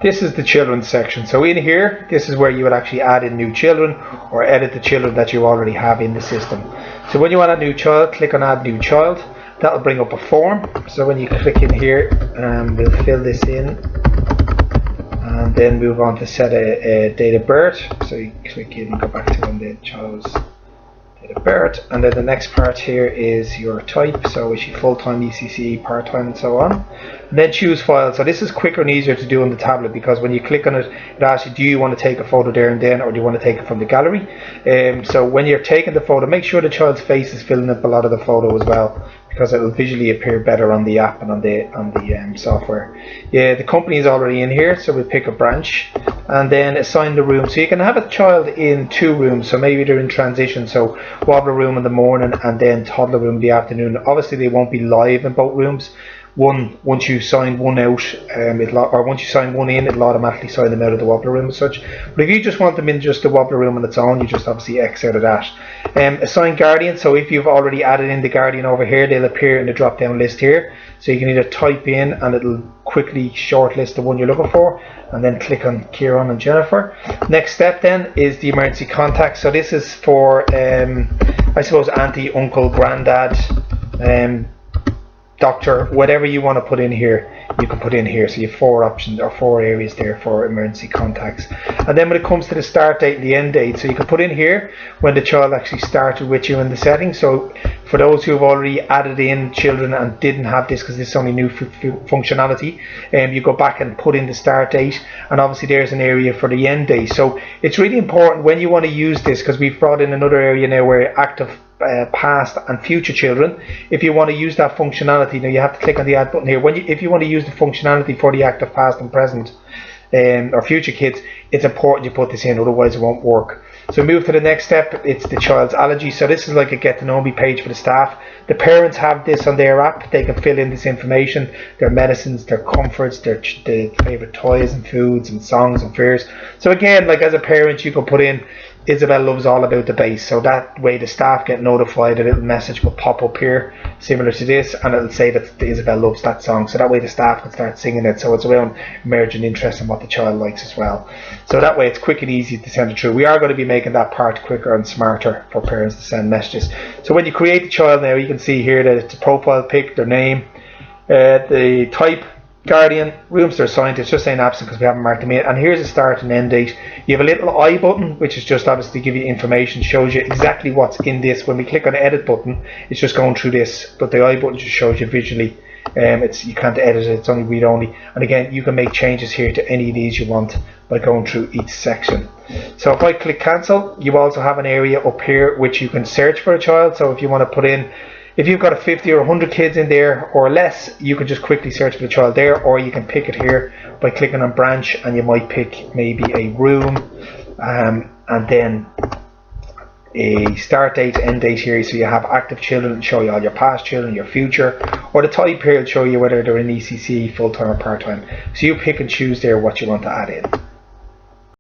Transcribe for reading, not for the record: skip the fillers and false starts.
This is the children's section. So in here, this is where you would actually add in new children or edit the children that you already have in the system. So when you want a new child, click on add new child. That'll bring up a form. So when you click in here, we'll fill this in and then move on to set a date of birth. So you click in and go back to when the child's date of birth, and then the next part here is your type. So is she full-time, ECC, part-time, and so on. And then choose file. So this is quicker and easier to do on the tablet, because when you click on it, it asks you, do you want to take a photo there and then, or do you want to take it from the gallery? So when you're taking the photo, make sure the child's face is filling up a lot of the photo as well, because it will visually appear better on the app and on the software. Yeah, the company is already in here, so we'll pick a branch and then assign the room. So you can have a child in 2 rooms, so maybe they're in transition, so wobbler room in the morning and then toddler room in the afternoon. Obviously they won't be live in both rooms. Once you sign one out, once you sign one in, it'll automatically sign them out of the wobbler room as such. But if you just want them in just the wobbler room on its own, you just obviously X out of that. Assign guardian. So if you've already added in the guardian over here, they'll appear in the drop down list here. So you can either type in and it'll quickly shortlist the one you're looking for, and then click on Kieran and Jennifer. Next step then is the emergency contact. So this is for I suppose auntie, uncle, granddad, doctor, whatever you want to put in here, you can put in here. So you have 4 options or 4 areas there for emergency contacts. And then when it comes to the start date and the end date, so you can put in here when the child actually started with you in the settings. So for those who have already added in children and didn't have this, because this is only new functionality, you go back and put in the start date, and obviously there's an area for the end date. So it's really important when you want to use this, because we've brought in another area now where active past and future children. If you want to use that functionality, now you have to click on the add button here. If you want to use the functionality for the active past and present or future kids, it's important you put this in, otherwise it won't work. So move to the next step. It's the child's allergy. So this is like a get to know me page for the staff. The parents have this on their app. They can fill in this information, their medicines, their comforts, their favorite toys and foods and songs and fears. So again, like as a parent, you can put in Isabel loves all about the bass. So that way the staff get notified. A little message will pop up here similar to this, and it'll say that Isabel loves that song. So that way the staff can start singing it. So it's around emerging interest in what the child likes as well. So that way it's quick and easy to send it through. We are going to be making that part quicker and smarter for parents to send messages. So when you create the child now, you can see here that it's a profile pic, their name, the type, guardian, rooms they're assigned to. It's just saying absent because we haven't marked them in. And here's the start and end date. You have a little I button, which is just obviously to give you information, shows you exactly what's in this. When we click on the edit button, it's just going through this, but the I button just shows you visually. You can't edit it, it's only read only. And again, you can make changes here to any of these you want by going through each section. So if I click cancel, you also have an area up here which you can search for a child. So if you want to put in, if you've got a 50 or 100 kids in there or less, you can just quickly search for the child there, or you can pick it here by clicking on branch, and you might pick maybe a room and then a start date, end date here. So you have active children, it'll show you all your past children, your future, or the type here will show you whether they're in ECC, full-time or part-time. So you pick and choose there what you want to add in.